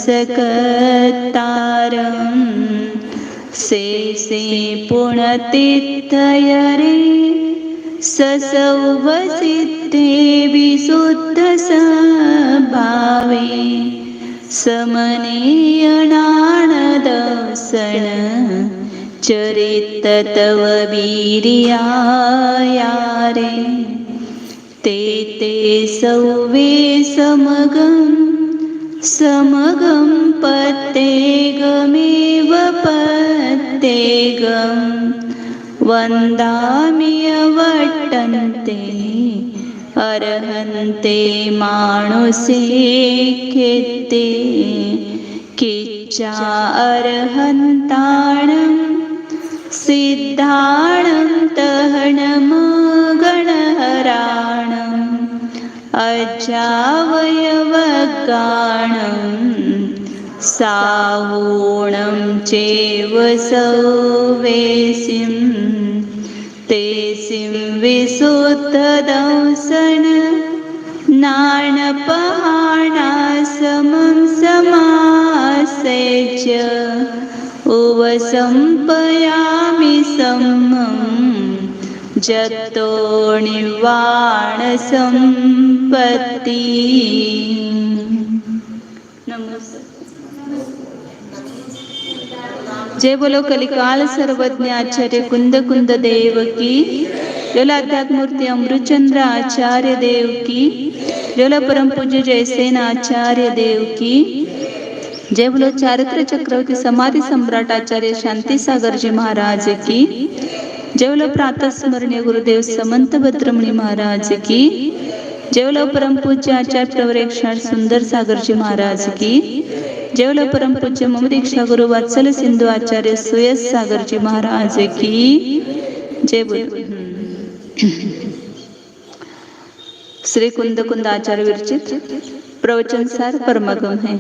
सकतारं से पुण्यतीर्थयरे ससौवसिद्धे विशुद्धस्वभावे समनेयनानदर्शन चरित तव वीर्यायारे ते सौवे समगं पत्तेगमेव पत्तेगं वन्दामि अवट्टन्ते अर्हन्ते मानुषे कीर्ते किच्चा अर्हन्ताणं सिद्धाणं तहनमगणहराणम् अजावयवगाणं साहूणं चैव सौवेसिं तेसिं विशुद्धदंसन नानपहाणासमं समासेच्य उपसंपयामि समं जतो निर्वाणसंपत्ति। जय बोलो कलिकाल सर्वज्ञ आचार्य कुंद कुंद देव की, जय अध्यात्मूर्ति अमृतचंद्र आचार्य देव की, जय परम पूज्य जयसेन आचार्य देव की, जय बोलो चारित्र चक्रवर्ती समाधि सम्राट आचार्य शांति सागर जी महाराज की, जय बोलो प्रातः स्मरणीय गुरुदेव समंत भद्रमणि महाराज की, जय बोलो परम पूज्य आचार्य प्रवर सुंदर सागर जी महाराज की, जय बोलो परम पूज्य मम दीक्षा गुरु वत्सल सिंधु आचार्य सुयस सागर जी महाराज की, जय बोलो। श्री कुंद कुंद आचार्य विरचित प्रवचन सार परमगम है।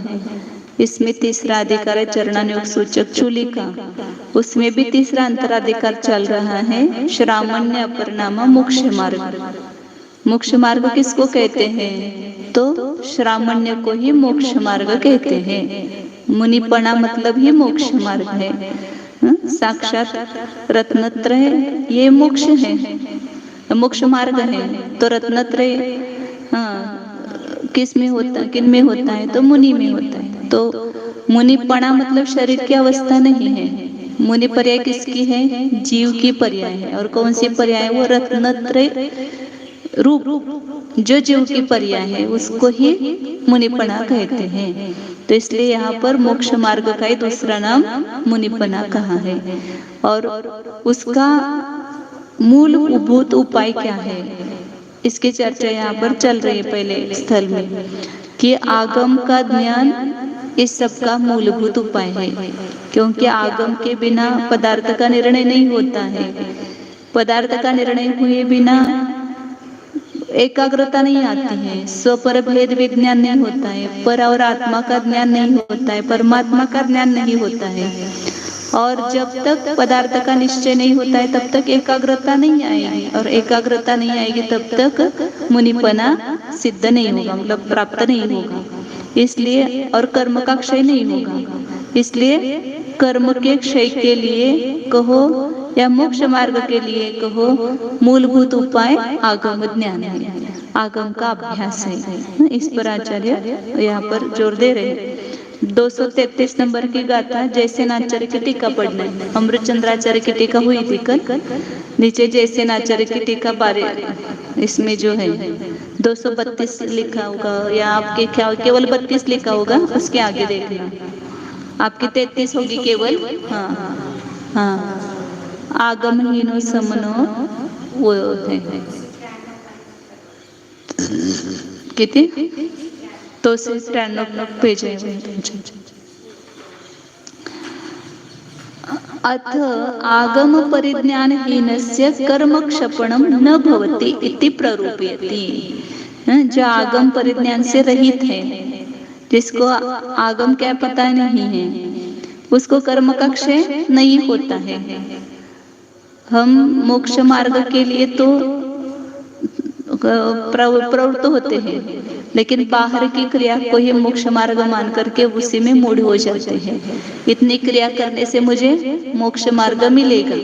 इसमें तीसरा अधिकार है चरणानुयोग सूचक चूलिका, उसमें भी तीसरा अंतराधिकार चल रहा है श्रामण्य अपरनामा मोक्ष मार्ग। मोक्ष मार्ग किसको कहते हैं? तो श्रामण्य को ही मोक्ष मार्ग कहते हैं। मुनिपना मतलब ही मोक्ष मार्ग है। साक्षात रत्नत्रय ये मोक्ष है, मोक्ष मार्ग है। तो रत्नत्रय किस में होता, किन में होता है? तो मुनि में होता है। तो मुनिपना मतलब शरीर की अवस्था नहीं है। मुनि पर्याय किसकी है? जीव की पर्याय है। और कौन सी पर्याय? वो रत्नत्रय रूप जो जीव की पर्याय है उसको ही मुनिपना कहते हैं। तो इसलिए यहाँ पर मोक्ष मार्ग का ही दूसरा नाम मुनिपना कहा है। और उसका मूलभूत उपाय क्या है, इसकी चर्चा यहाँ पर चल रही है पहले स्थल में, कि आगम का ज्ञान इस सब का मूलभूत उपाय है। क्योंकि आगम के बिना पदार्थ का निर्णय नहीं होता है। पदार्थ का निर्णय हुए बिना एकाग्रता नहीं आती है, स्वपर भेद विज्ञान नहीं होता है, पर और आत्मा का ज्ञान नहीं होता है, परमात्मा का ज्ञान नहीं होता है। और जब तक पदार्थ का निश्चय नहीं होता है तब तक एकाग्रता नहीं आएगी, और एकाग्रता नहीं आएगी तब तक मुनिपना सिद्ध नहीं होगा, मतलब प्राप्त नहीं होगा। इसलिए और कर्म का क्षय नहीं होगा। इसलिए कर्म के क्षय के लिए कहो या मोक्ष मार्ग के लिए कहो, मूलभूत उपाय आगम ज्ञान है, आगम का अभ्यास है। इस पर आचार्य यहाँ पर जोर दे रहे। 233 नंबर की गाथा जयसेन आचार्य की टीका पढ़ना है। अमृतचंद्राचार्य की टीका हुई थी कल, नीचे जयसेन आचार्य की टीका बारे इसमें जो है 232 लिखा होगा, या आपके क्या केवल 32 लिखा होगा, उसके आगे देखना। आपकी 33 होगी केवल। हाँ हाँ, आगम हीनो समनो वो है किती 293 पेज आहे। अथ आगम परिज्ञानहीनस्य कर्मक्षपणं न भवति इति प्ररूपयति। जो आगम परिज्ञान से रहित है, जिसको आगम क्या पता नहीं है, उसको कर्म का क्षय नहीं होता है। हम मोक्ष मार्ग के लिए तो प्रवृत्त होते हैं, लेकिन बाहर की क्रिया को ही मोक्ष मार्ग मान करके उसी में मूड हो जाते हैं। इतनी क्रिया करने से मुझे मोक्ष मार्ग मिलेगा,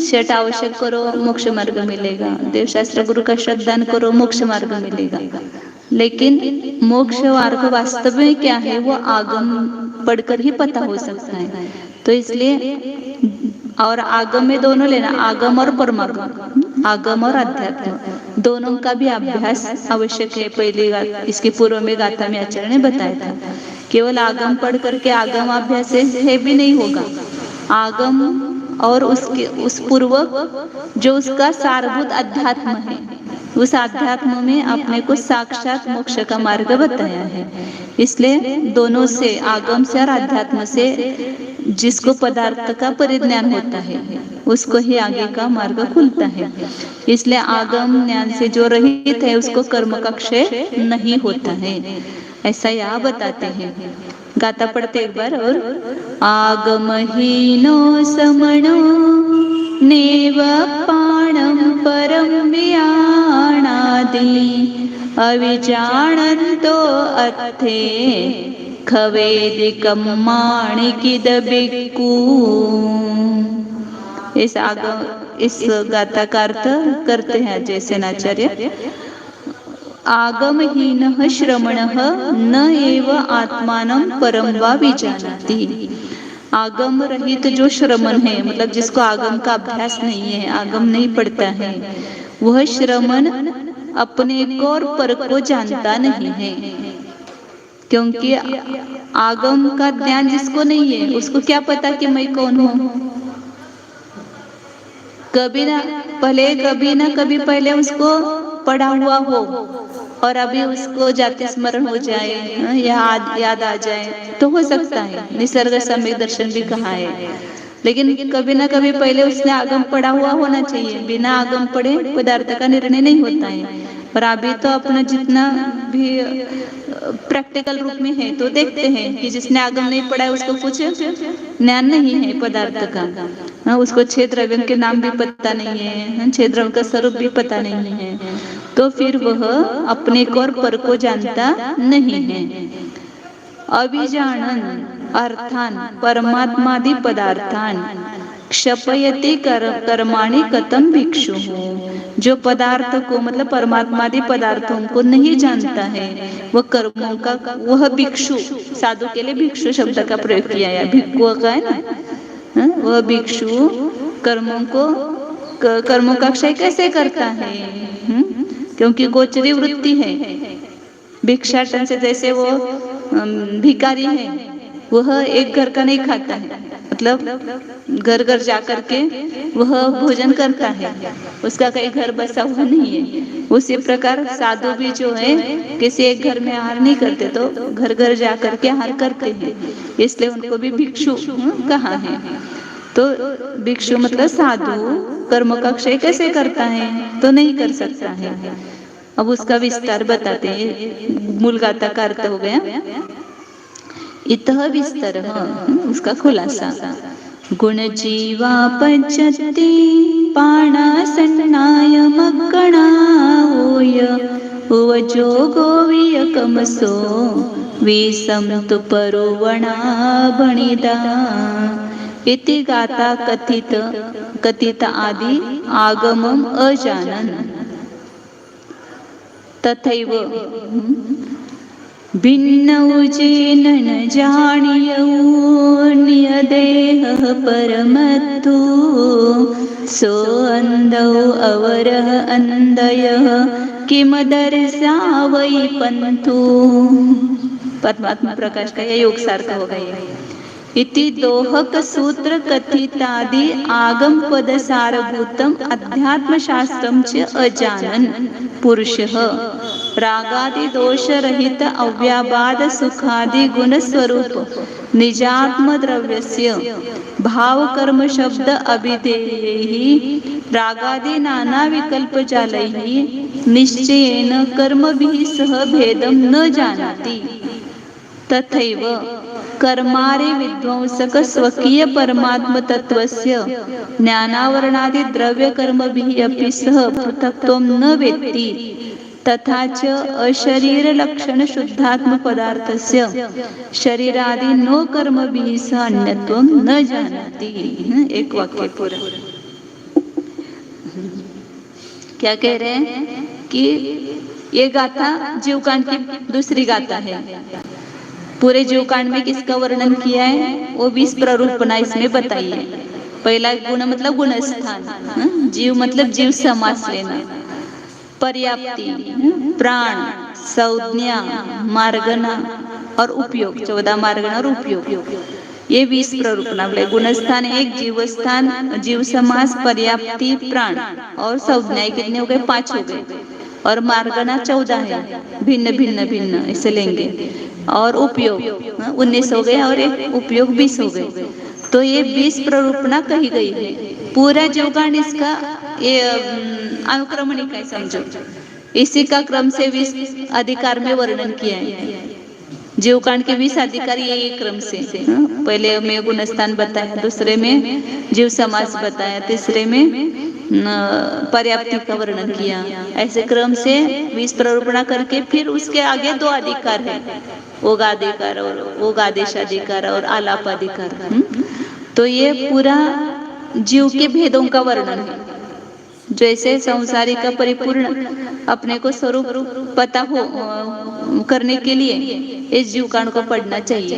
छठ आवश्यक करो मोक्ष मार्ग मिलेगा, देवशास्त्र गुरु का श्रद्धान करो मोक्ष मार्ग मिलेगा। लेकिन मोक्ष मार्ग वास्तव में क्या है वो आगम पढ़कर ही पता हो सकता है। तो इसलिए और आगम में दोनों लेना, आगम और परमागम, आगम और अध्यात्म दोनों का भी अभ्यास आवश्यक है। पहली इसके पूर्व में गाथा में आचार्य ने बताया था, केवल आगम पढ़ करके आगम अभ्यास है भी नहीं होगा। आगम और उसके उस पूर्वक जो उसका सारभूत अध्यात्म है, उस अध्यात्म में अपने को साक्षात मोक्ष का मार्ग बताया है। इसलिए दोनों से, आगम से और अध्यात्म से जिसको पदार्थ का परिज्ञान होता है उसको ही आगे का मार्ग खुलता है। इसलिए आगम ज्ञान से जो रहित है उसको कर्म का क्षय नहीं होता है, ऐसा यहाँ बताते हैं। गाता पढ़ते एक बार। और आगमहीनो समणो नेव पाणं परं वियाणादि अविजानन्तो अर्थे खवेदिकं माणिकिदबिक्कू। इस गाथा का अर्थ करते हैं जैसे आचार्य, आगमहीनः श्रमणः न एव आत्मानं परं वा विजानाति। आगम रहित जो श्रमण है, मतलब जिसको आगम का अभ्यास नहीं है, आगम नहीं पढ़ता है, वह श्रमण अपने को और पर को जानता नहीं है। क्योंकि आगम का ज्ञान जिसको नहीं है उसको क्या पता कि मैं कौन हूँ। कभी ना कभी पहले उसको पढ़ा हुआ हो और अभी उसको जाति स्मरण हो जाए या याद आ जाए तो हो सकता है, निसर्ग सम्यक दर्शन भी कहा है। लेकिन कभी ना कभी पहले उसने आगम पढ़ा हुआ होना चाहिए। बिना आगम पढ़े पदार्थ का निर्णय नहीं होता है। पर अभी तो अपना जितना भी प्रैक्टिकल रूप में है तो देखते हैं कि जिसने आगम नहीं पढ़ा है उसको कुछ ज्ञान नहीं है पदार्थ का, उसको छेद द्रव्य के नाम भी पता नहीं है, छेद द्रव्य का स्वरूप भी पता नहीं है, तो फिर वह अपने को और पर को जानता नहीं है। अभिजानन अर्थान परमात्मादि पदार्थान क्षपयति कर्माणि कथम भिक्षु। जो पदार्थ को मतलब परमात्मादि पदार्थों को नहीं जानता है वह कर्मों का, वह भिक्षु, साधु के लिए भिक्षु शब्द का प्रयोग किया है, भिक्षु का है ना, वह भिक्षु कर्मों का क्षय कैसे करता है? क्योंकि गोचरी वृत्ति है। भिक्षाटन से जैसे वो भिखारी है, वह एक घर का नहीं खाता है, मतलब घर घर जाकर के वह भोजन करता है, उसका कहीं घर बसा हुआ नहीं है। उसी प्रकार साधु भी जो है किसी एक घर में आहार नहीं करते, तो घर घर जाकर के आहार करते हैं, इसलिए उनको भी भिक्षु कहा है। तो भिक्षु मतलब साधु कर्म का क्षय कैसे करता है? तो नहीं कर सकता है। अब उसका विस्तार बताते हैं। मूल गाथा का अर्थ हो गया इतः विस्तर, उसका खुलासा। गुण जीवा पञ्चति पाणासन्नाय मक्कणाओय उवजोगो वियकमसो विसंतु परुवणा भणिदा। इति गाथा कथित आदि आगमम अजानन तथैव भिन्नौ जेन न जानीयौन्यदेहः परमत्तु सोऽन्धौ अवरः अन्धयः किमदर्शा वै पन्थु। परमात्मा प्रकाश का यह योग सार का होगा। ये इति दोहक सूत्र कथितादि आगम पद सारभूतम अध्यात्म शास्त्रम च अजानन पुरुषः रागादि दोष रहित अव्याबाद सुखादि गुण स्वरूप निजात्म द्रव्यस्य भाव कर्म शब्द अभिधेयैः रागादि नाना विकल्प जालैः निश्चयेन कर्मभिः सह भेदं न जानाति। तथैव कर्मारि विध्वंसक स्वकीय परमात्म तत्वस्य ज्ञानावरणादि द्रव्य कर्मभिः अपि सह पृथक्त्वं न वेत्ति तथा च अशरीर लक्षण शुद्धात्म पदार्थस्य शरीरादि नो कर्म भी स अन्यत्वम न जानती। एक वाक्य पूरा। क्या कह रहे हैं कि ये गाथा जीवकांड की दूसरी गाथा है। पूरे जीवकांड में किसका वर्णन किया है? वो 20 प्ररूपणा इसमें बताई है। पहला गुण मतलब गुणस्थान, जीव मतलब जीव समास लेना, पर्याप्ति, प्राण, संज्ञा, मार्गना और उपयोग, 14 मार्गना और उपयोग, ये 20 प्ररूपणा बोले। गुणस्थान एक, जीवस्थान, जीव समास, पर्याप्ति, प्राण और संज्ञा कितने हो गए? 5 हो गए। और मार्गना 14 है, भिन्न भिन्न भिन्न इसे लेंगे। और उपयोग 19 हो गए और एक उपयोग 20 हो गए। तो ये 20 प्ररूपणा कही गई है। पूरा जीवकांड इसका ये अनुक्रमणिका है समझो, इसी का क्रम से 20 अधिकार में वर्णन किया है। जीवकांड के 20 अधिकार ये क्रम से, पहले में गुणस्थान बताया, दूसरे में जीव समास बताया, तीसरे में पर्याप्ति का वर्णन किया। ऐसे क्रम से 20 प्ररूपणा करके फिर उसके आगे 2 अधिकार है, ओगाधिकार और ओगादेशाधिकार और आलापाधिकार। तो ये पूरा जीव के भेदों का वर्णन है। जैसे संसारी का परिपूर्ण अपने को स्वरूप पता हो करने के लिए इस जीवकांड को पढ़ना चाहिए।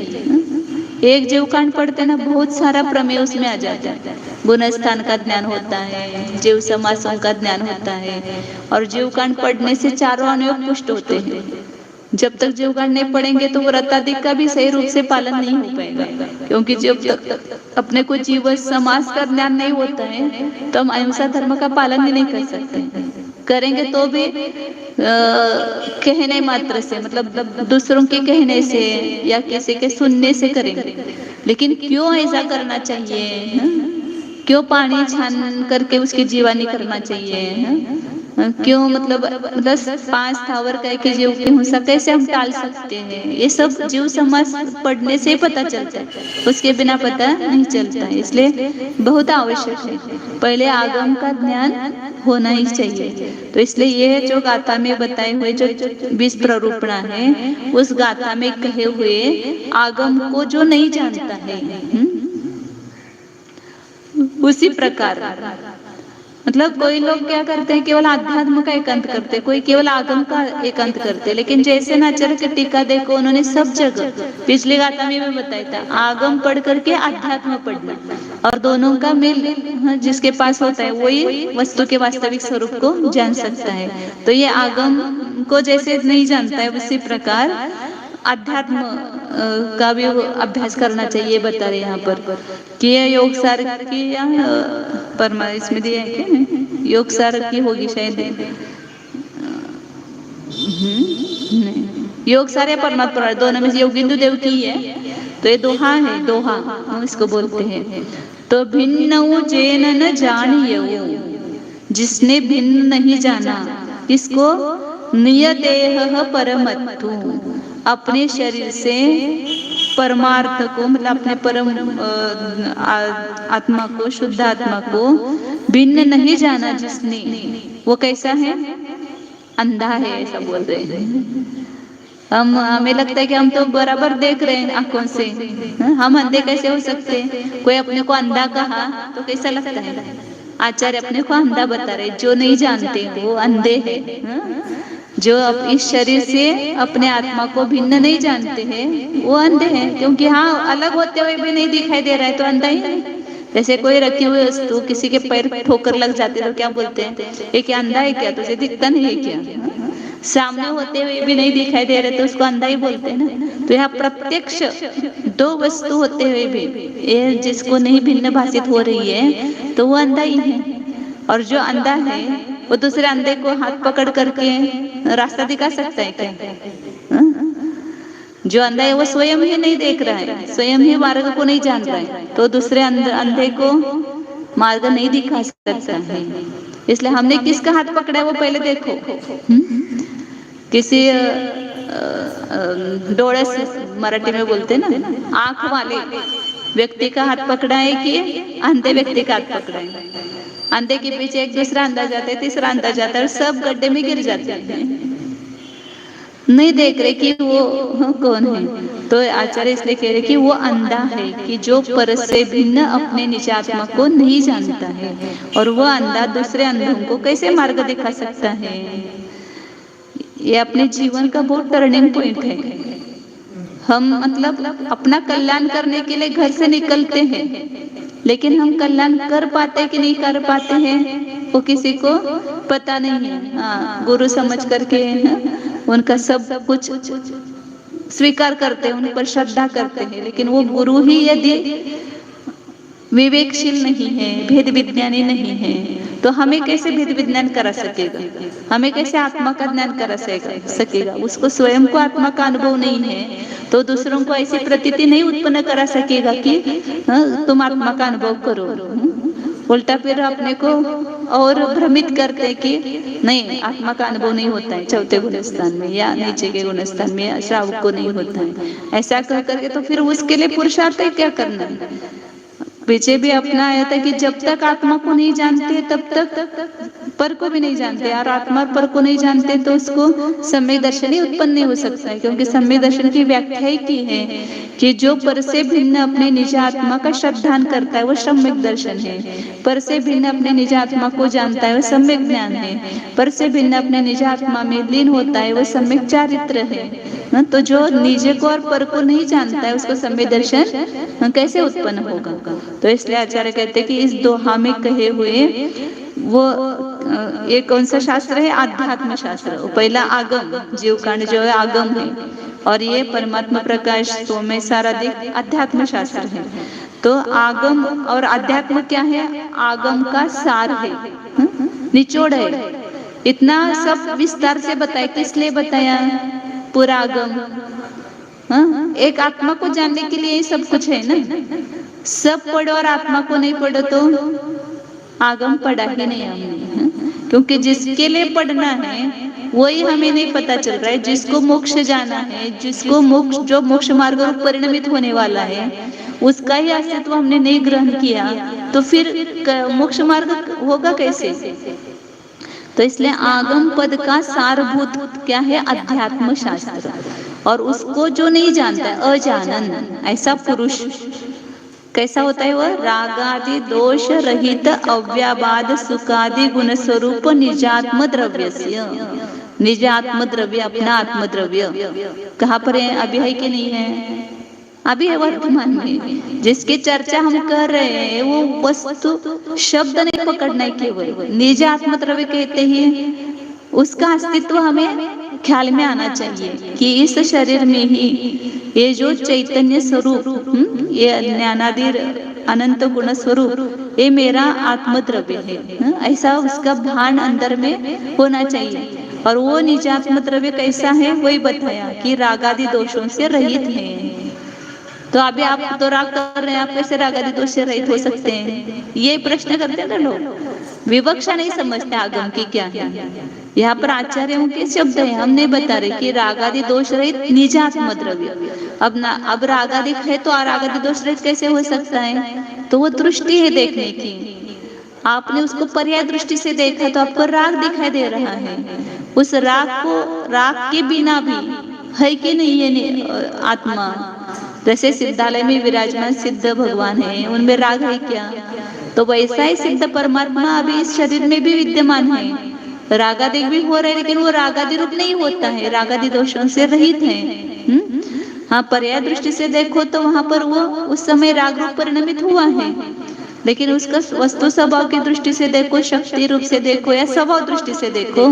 एक जीवकांड पढ़ते ना बहुत सारा प्रमेय उसमें आ जाता है। गुणस्थान का ज्ञान होता है, जीव समासों का ज्ञान होता है, और जीवकांड पढ़ने से चारों अनुयोग पुष्ट होते हैं। जब तक जीवकांड नहीं पढ़ेंगे तो व्रतादि का भी सही रूप से पालन नहीं हो पाएगा, क्योंकि जब तक अपने को जीव समास का ज्ञान नहीं होता है तो हम अहिंसा धर्म का पालन ही नहीं कर सकते। करेंगे तो भी कहने मात्र से, मतलब दूसरों के कहने से या किसी के सुनने से करेंगे। लेकिन क्यों ऐसा करना चाहिए? क्यों पानी छान करके उसकी जीवानी करना चाहिए? क्यों मतलब 5 स्थावर कह के जीव की हिंसा कैसे हम टाल सकते हैं? ये सब जीव समास पढ़ने से पता चलता है, उसके बिना पता नहीं चलता है। इसलिए बहुत आवश्यक है, पहले आगम का ज्ञान होना ही चाहिए। तो इसलिए ये जो गाथा में बताए हुए जो 20 प्ररूपणा है, उस गाथा में कहे हुए आगम को जो नहीं जानता है, उसी प्रकार मतलब कोई लोग क्या करते हैं, केवल आध्यात्म का एकांत करते, कोई केवल आगम का एकांत करते। लेकिन जैसे नाचार्य की टीका देखो, उन्होंने सब जगह पिछली गाथा में भी बताया था, आगम पढ़ करके आध्यात्म पढ़ना, और दोनों का मेल जिसके पास होता है वही वस्तु के वास्तविक स्वरूप को जान सकता है। तो ये आगम को जैसे नहीं जानता है, उसी प्रकार अध्यात्म का भी अभ्यास करना चाहिए। बता रहे यहाँ पर कि ये योग सार की या परमा इसमें दिया है क्या? योग सार की होगी शायद, योग सार या परमात्मा, दोनों में योगिंदु देव की है। तो ये दोहा है, दोहा हम इसको बोलते हैं। तो भिन्न जेन न जानियो, जिसने भिन्न नहीं जाना, किसको? नियतेह परमत्तु, अपने शरीर से परमार्थ को, मतलब अपने परम आत्मा को, शुद्ध आत्मा को भिन्न नहीं जाना जिसने, वो कैसा है? अंधा है, ऐसा बोल रहे हैं। हमें लगता है कि हम तो बराबर देख रहे हैं आंखों से, हम अंधे कैसे हो सकते हैं? कोई अपने को अंधा कहा तो कैसा लगता है? आचार्य अपने को अंधा बता रहे, जो नहीं जानते वो अंधे हैं। जो इस शरीर से अपने आत्मा को भिन्न नहीं जानते हैं वो अंधे हैं, क्योंकि हाँ अलग होते हुए भी नहीं दिखाई दे रहा है तो अंधा ही नहीं। जैसे कोई रखी हुई वस्तु किसी के पैर ठोकर लग जाते तो क्या बोलते हैं? ये क्या अंधा है क्या? तुझे दिखता नहीं है क्या? सामने होते हुए भी नहीं दिखाई दे रहे तो उसको अंधा ही बोलते हैं ना। तो यहाँ प्रत्यक्ष 2 वस्तु होते हुए भी ये जिसको नहीं भिन्न भाषित हो रही है तो वो अंधा ही है। और जो अंधा है वो दूसरे अंधे को हाथ पकड़ करके रास्ता दिखा सकता है क्या? जो अंधा है वो स्वयं ही नहीं देख रहा है, स्वयं ही मार्ग को नहीं जान रहा है, तो दूसरे अंधे को मार्ग नहीं दिखा सकता है। इसलिए हमने किसका हाथ पकड़ा है वो पहले देखो। किसी डोळे से मराठी में बोलते ना, आंख वाले व्यक्ति का हाथ पकड़ा है कि अंधे व्यक्ति का हाथ पकड़ा है? अंधे के पीछे एक दूसरा अंधा जाता है, तीसरा अंधा जाता है, सब गड्ढे में गिर जाते हैं। नहीं देख रहे कि वो कौन है। तो आचार्य इसलिए कह रहे कि वो अंधा है कि जो पर से भिन्न अपने निज आत्मा को नहीं जानता है, और वो अंधा दूसरे अंधों को कैसे मार्ग दिखा सकता है। ये अपने जीवन का बहुत टर्निंग पॉइंट है। हम मतलब अपना कल्याण करने के लिए घर से निकलते हैं, लेकिन हम कल्याण कर पाते कि नहीं कर पाते हैं वो किसी को पता नहीं है। हाँ, गुरु समझ करके उनका सब कुछ स्वीकार करते हैं, उन पर श्रद्धा करते हैं, लेकिन वो गुरु ही यदि विवेकशील नहीं है, भेद विज्ञानी नहीं है, तो हमें कैसे भेद विज्ञान करा सकेगा, हमें कैसे आत्मा का ज्ञान करा सकेगा। उसको स्वयं को आत्मा का अनुभव नहीं है, तो दूसरों को ऐसी प्रतीति नहीं उत्पन्न करा सकेगा कि तुम आत्मा का अनुभव करो। उल्टा फिर अपने को और भ्रमित करते कि नहीं, आत्मा का अनुभव नहीं होता है चौथे गुणस्थान में या नीचे के गुणस्थान में, श्रावक को नहीं होता है। ऐसा कह करके तो फिर उसके लिए पुरुषार्थ क्या करना है। पीछे भी अपना आया था कि जब तक आत्मा को नहीं जानते तब तक पर को भी नहीं जानते, और आत्मा और पर को नहीं जानते तो उसको सम्यक दर्शन ही उत्पन्न नहीं हो सकता है। क्योंकि सम्यक दर्शन की व्याख्या ही की है कि जो पर से भिन्न अपने निज आत्मा का श्रद्धान करता है वो सम्यक दर्शन है। पर से भिन्न अपने निज आत्मा को जानता है वो सम्यक ज्ञान है। पर से भिन्न अपने निज आत्मा में लीन होता है वो सम्यक चारित्र है। तो जो निज को और पर को नहीं जानता है उसको सम्यक दर्शन कैसे उत्पन्न होगा। तो इसलिए आचार्य कहते हैं कि इस दोहा में कहे हुए वो ये कौन सा शास्त्र है, आध्यात्म शास्त्र। पहला आगम, जीव कांड जो है आगम है, और ये परमात्मा प्रकाश सोमे साराधिक अध्यात्म शास्त्र है। तो आगम और अध्यात्म क्या है, आगम का सार है, निचोड़ है। इतना सब विस्तार से बताया, किस लिए बताया, पूरा आगम। एक आत्मा को जानने के लिए ये सब कुछ है ना। सब पढ़ो और आत्मा को नहीं पढ़ो तो आगम पढ़ा ही नहीं हमने। क्योंकि जिसके लिए पढ़ना है वही हमें नहीं पता चल रहा है। जिसको मोक्ष जाना है, जिसको मोक्ष, जो मोक्ष मार्ग में परिणमित होने वाला है, उसका ही अस्तित्व हमने नहीं ग्रहण किया, तो फिर मोक्ष मार्ग होगा कैसे। तो इसलिए आगम पद का सारभूत क्या है, अध्यात्म शास्त्र। और उसको जो नहीं जानता है, अजानन ऐसा पुरुष कैसा होता है, वह रागादि दोष रहित अव्याबाद सुखादि गुण स्वरूप निजात्म द्रव्य। निजात्म द्रव्य, अपना आत्म द्रव्य कहाँ पर है, अभी है कि नहीं है, अभी है वर्तमान में। जिसकी चर्चा हम कर रहे हैं वो वस्तु शब्द नहीं पकड़ना है, केवल निज आत्म द्रव्य कहते हैं उसका अस्तित्व हमें ख्याल में आना चाहिए कि इस शरीर में ही ये जो चैतन्य स्वरूप, ये ज्ञानादि अनंत गुण स्वरूप, ये मेरा आत्मद्रव्य है। ऐसा उसका भान अंदर में होना चाहिए। और वो निजात्म द्रव्य कैसा है वही बताया कि रागादि दोषों से रहित है। तो अभी आप तो राग कर रहे हैं, आप कैसे रागादि दोष से रहित हो सकते हैं, ये प्रश्न करते हैं ना लोग। विवक्षा नहीं समझते आगम की क्या है। यहाँ पर आचार्यों के शब्द है, हम नहीं बता रहे कि रागादि दोष रहित निजात्म द्रव्य। अब रागादि है तो रागादि दोष रहित कैसे हो सकता है, तो वो दृष्टि है देखने की। आपने उसको पर्याय दृष्टि से देखा तो आपको राग दिखाई दे रहा है। उस राग को, राग के बिना भी है कि नहीं है आत्मा। जैसे सिद्धालय में विराजमान सिद्ध भगवान है, उनमें राग है क्या, तो वैसा ही सिद्ध परमात्मा अभी इस शरीर में भी विद्यमान है। रागादि भी हो रहे हैं, लेकिन वो रागादि रूप नहीं होता है, रागादि दोषों से रहित है। हाँ, पर्याय दृष्टि से देखो तो वहां पर वो उस समय राग रूप परिणमित हुआ है, लेकिन उसका वस्तु स्वभाव की दृष्टि से देखो, शक्ति रूप से देखो या स्वभाव दृष्टि से देखो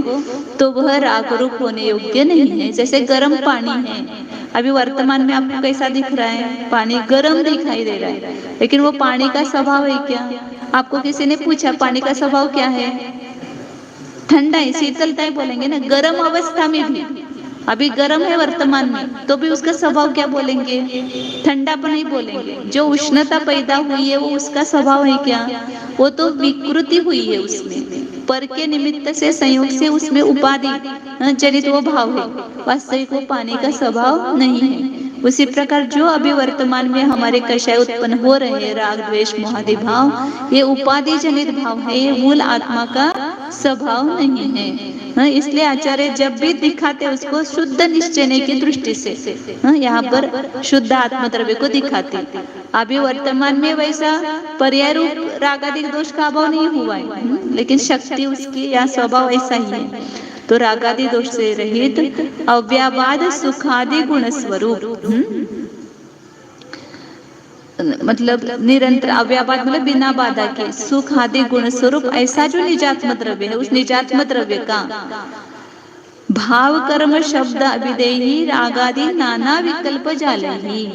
तो वह राग रूप होने योग्य नहीं है। जैसे गर्म पानी है, अभी वर्तमान में आपको कैसा दिख रहा है, पानी गर्म दिखाई दे रहा है, लेकिन वो पानी का स्वभाव है क्या। आपको किसी ने पूछा पानी का स्वभाव क्या है, ठंडा है, शीतलता है बोलेंगे ना। गर्म अवस्था में भी, अभी गर्म है वर्तमान में, तो भी उसका स्वभाव क्या बोलेंगे, ठंडा पर नहीं बोलेंगे। जो उष्णता पैदा हुई है वो उसका स्वभाव है क्या, वो तो विकृति हुई है उसमें, पर के निमित्त से संयोग से उसमें उपाधि जनित वो भाव है, वास्तविक वो पानी का स्वभाव नहीं है। उसी प्रकार जो अभी वर्तमान में हमारे कषाय उत्पन्न हो रहे हैं, राग द्वेष मोहादि भाव, ये उपाधि जनित भाव है, ये मूल आत्मा का स्वभाव नहीं है। हाँ, इसलिए आचार्य जब भी दिखाते उसको शुद्ध निश्चय की दृष्टि से, हाँ, यहाँ पर शुद्ध आत्मद्रव्य को दिखाते। अभी वर्तमान में वैसा पर्याय रूप रागादिक दोष का अभाव नहीं हुआ है, लेकिन शक्ति उसकी या स्वभाव ऐसा ही है। तो रागादि दोष से रहित अव्याबाद सुखादि गुण स्वरूप, मतलब निरंतर अव्यापाद मतलब बिना बाधा के सुख आदि गुण स्वरूप ऐसा जो निजात्म द्रव्य है, उस निजात्म द्रव्य का भाव कर्म शब्द अभिदेही रागादि नाना विकल्प जाले ही।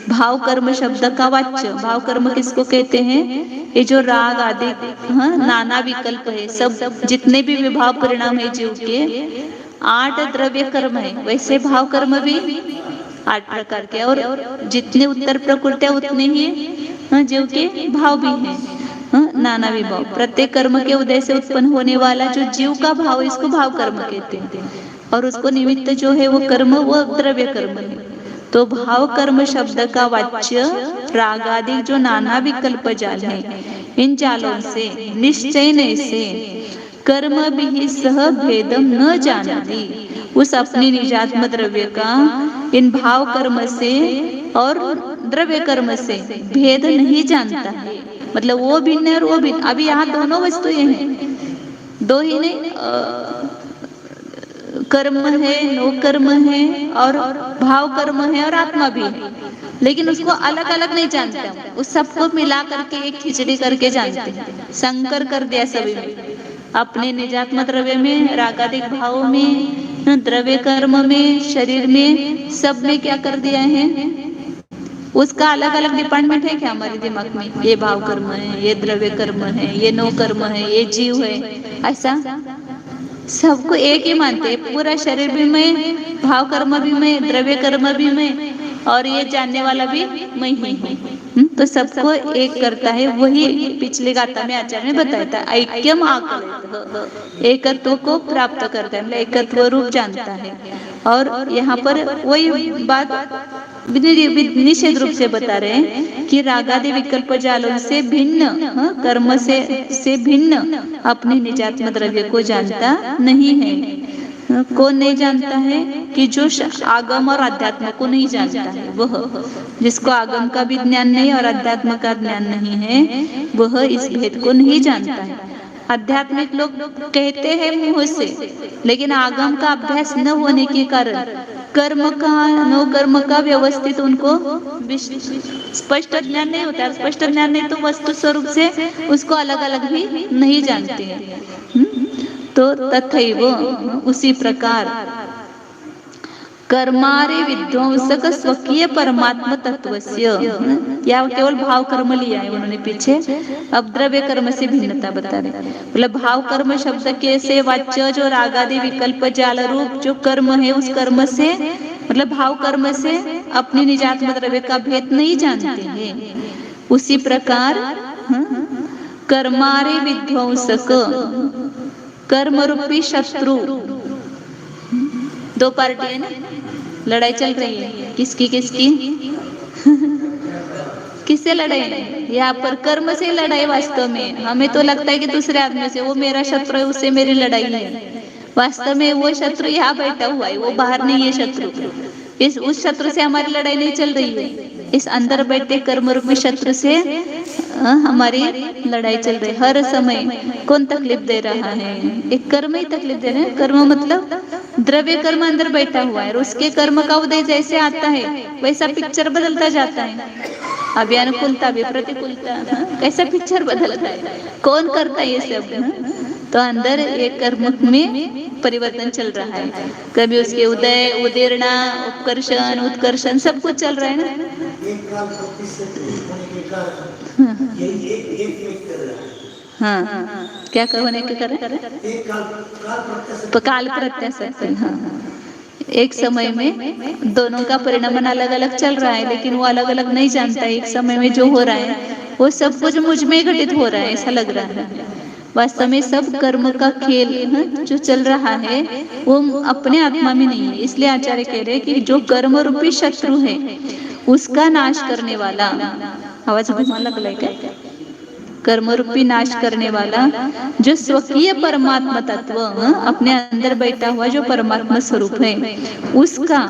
भाव कर्म शब्द का वाच्य, भाव कर्म किसको कहते हैं? ये जो राग आदि, हाँ, नाना विकल्प है, सब जितने भी विभाव परिणाम है जीव के 8 द्रव्य कर्म है, वैसे भाव कर्म भी 8 प्रकार के, और जितने उत्तर प्रकृतियां उतने ही, हाँ, जीव के भाव भी हैं, हाँ, नाना विभाव। प्रत्येक कर्म के उदय से उत्पन्न होने वाला जो जीव का भाव, इसको भाव कर्म कहते हैं, और उसको निमित्त जो है वो कर्म, वो द्रव्य कर्म है। तो भाव कर्म शब्द का वाच्य राग आदि जो नाना विकल्प जाल है, इन जालों से निश्चय से कर्म भी सह भेदम न जानती, उस अपनी निजात्म द्रव्य का इन भाव कर्म से और द्रव्य कर्म से भेद नहीं जानता है। मतलब वो भिन्न है और वो भिन्न। अभी यहाँ दोनों वस्तुएं हैं, दो ही नहीं, कर्म है, नो कर्म है, और भाव कर्म है, और आत्मा भी है, लेकिन उसको अलग अलग नहीं जानते, उस सबको मिला करके एक खिचड़ी करके जानते हैं। संकर कर दिया सभी में, अपने निजात्म द्रव्य में, रागादिक भाव में, द्रव्य कर्म में, शरीर में, सब में क्या कर दिया है? उसका अलग अलग डिपार्टमेंट है क्या हमारे दिमाग में? ये भाव कर्म है, ये द्रव्य कर्म है, ये नो कर्म है, ये जीव है, ऐसा सबको एक ही मानते हैं। पूरा शरीर भी मैं, भाव कर्म भी मैं, द्रव्य कर्म भी मैं, और ये जानने वाला भी मैं ही हूँ। तो सबको एक करता है। वही पिछले गाथा में आचार्य ने बताया था, ऐक्यम आकलित, एकत्व को प्राप्त करता है, मतलब एकत्व रूप जानता है। और यहाँ पर वही बात निषेध रूप से बता रहे हैं कि रागादि विकल्प जालों से भिन्न, कर्म से भिन्न अपने निजात्म द्रव्य को जानता नहीं है। कौन नहीं जानता है? कि जो आगम और अध्यात्म को नहीं जानता है, वह जिसको आगम का भी ज्ञान नहीं और अध्यात्म का ज्ञान नहीं है, वह इस भेद को नहीं जानता है। आध्यात्मिक लोग कहते हैं मुंह से, लेकिन आगम का अभ्यास न होने के कारण कर्म का, नो कर्म का व्यवस्थित उनको स्पष्ट ज्ञान नहीं होता। स्पष्ट ज्ञान नहीं तो वस्तु स्वरूप से उसको अलग अलग भी नहीं जानते हैं। तो तथैव उसी प्रकार कर्मारे विध्वंसक स्वकीय परमात्म तत्वस्य, या केवल भाव कर्म लिया है उन्होंने पीछे, अब द्रव्य कर्म से भिन्नता बता रहे। मतलब भाव कर्म शब्द के से वाच्य जो रागादि विकल्प जाल रूप जो कर्म है, उस कर्म से, मतलब भाव कर्म से अपनी निजात्म द्रव्य का भेद नहीं जानते हैं। उसी प्रकार कर्मारे विध्वंसक, कर्म रूपी शत्रु, दो पार्टी है ना, लड़ाई चल रही है, किसकी किससे लड़ाई है? यहाँ पर कर्म से लड़ाई। वास्तव में हमें तो लगता है कि दूसरे आदमी से, वो मेरा शत्रु है, उससे मेरी लड़ाई है। वास्तव में वो शत्रु यहाँ बैठा हुआ है, वो बाहर नहीं है शत्रु। उस शत्रु से हमारी लड़ाई नहीं चल रही है, इस अंदर बैठे कर्म रूपी शत्रु से हमारी लड़ाई चल रही है। हर समय कौन तकलीफ दे रहा है? एक कर्म ही तकलीफ दे रहे हैं। कर्म मतलब द्रव्य कर्म अंदर बैठा हुआ है, और उसके कर्म का उदय जैसे आता है वैसा पिक्चर बदलता जाता है। अभी अनुकूलता भी प्रतिकूलता, कैसा पिक्चर बदलता है? कौन करता है ये सब? तो अंदर एक कर्म में परिवर्तन चल रहा है। कभी उसके उदय, उदीर्णा, उपकर्षण, उत्कर्षण सब कुछ चल रहा है ना। हाँ, क्या होने के कारण? काल प्रत्याशा। हाँ, एक समय में दोनों का परिणाम अलग अलग चल रहा है, लेकिन वो अलग अलग नहीं जानता है। एक समय में जो हो रहा है वो सब कुछ मुझ में घटित हो रहा है, ऐसा लग रहा है। वास्तव में सब कर्म का खेल जो चल रहा है वो अपने आत्मा में नहीं है। इसलिए आचार्य कह रहे हैं कि जो कर्म रूपी शत्रु है उसका नाश करने वाला, आवाज घुमा लग क्या? कर्म रूपी नाश करने वाला जो स्वकीय परमात्मा तत्व अपने अंदर बैठा हुआ जो परमात्मा स्वरूप है, उसका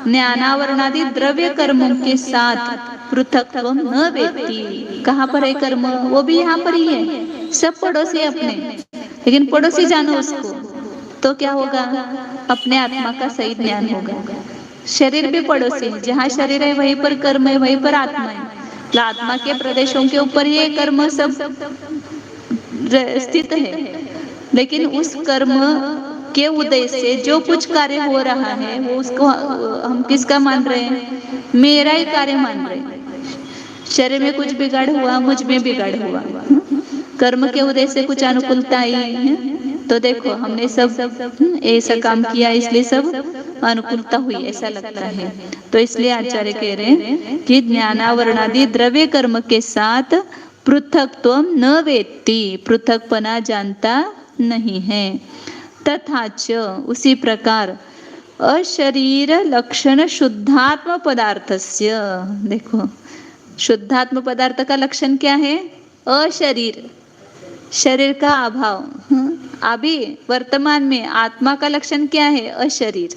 ज्ञानावरणादि द्रव्य कर्मों के साथ पृथकत्व न वेत्ति। कहाँ पर है कर्म? वो भी यहाँ पर ही है, सब पड़ोसी है अपने, लेकिन पड़ोसी जानो उसको तो क्या होगा? अपने आत्मा का सही ज्ञान होगा। शरीर भी पड़ोसी है, जहाँ शरीर है वहीं पर कर्म है, वहीं पर आत्मा है। आत्मा के प्रदेशों के ऊपर ये कर्म सब स्थित है, लेकिन उस कर्म के उद्देश्य से जो कुछ कार्य हो रहा है वो उसको हम किसका मान रहे हैं? मेरा ही कार्य मान रहे हैं। शरीर में कुछ बिगाड़ हुआ, मुझ में बिगाड़ हुआ, कर्म के उद्देश्य से कुछ अनुकूलता आई है, तो देखो हमने सब ऐसा काम किया इसलिए सब अनुकूलता हुई, ऐसा लगता है। तो इसलिए आचार्य कह रहे हैं कि ज्ञानावरणादि द्रव्य कर्म के साथ पृथकत्व न वेत्ति, पृथकपना जानता नहीं है। तथा च उसी प्रकार अशरीर लक्षण शुद्धात्म पदार्थस्य, देखो शुद्धात्म पदार्थ का लक्षण क्या है? अशरीर, शरीर का अभाव। अभी वर्तमान में आत्मा का लक्षण क्या है? अशरीर।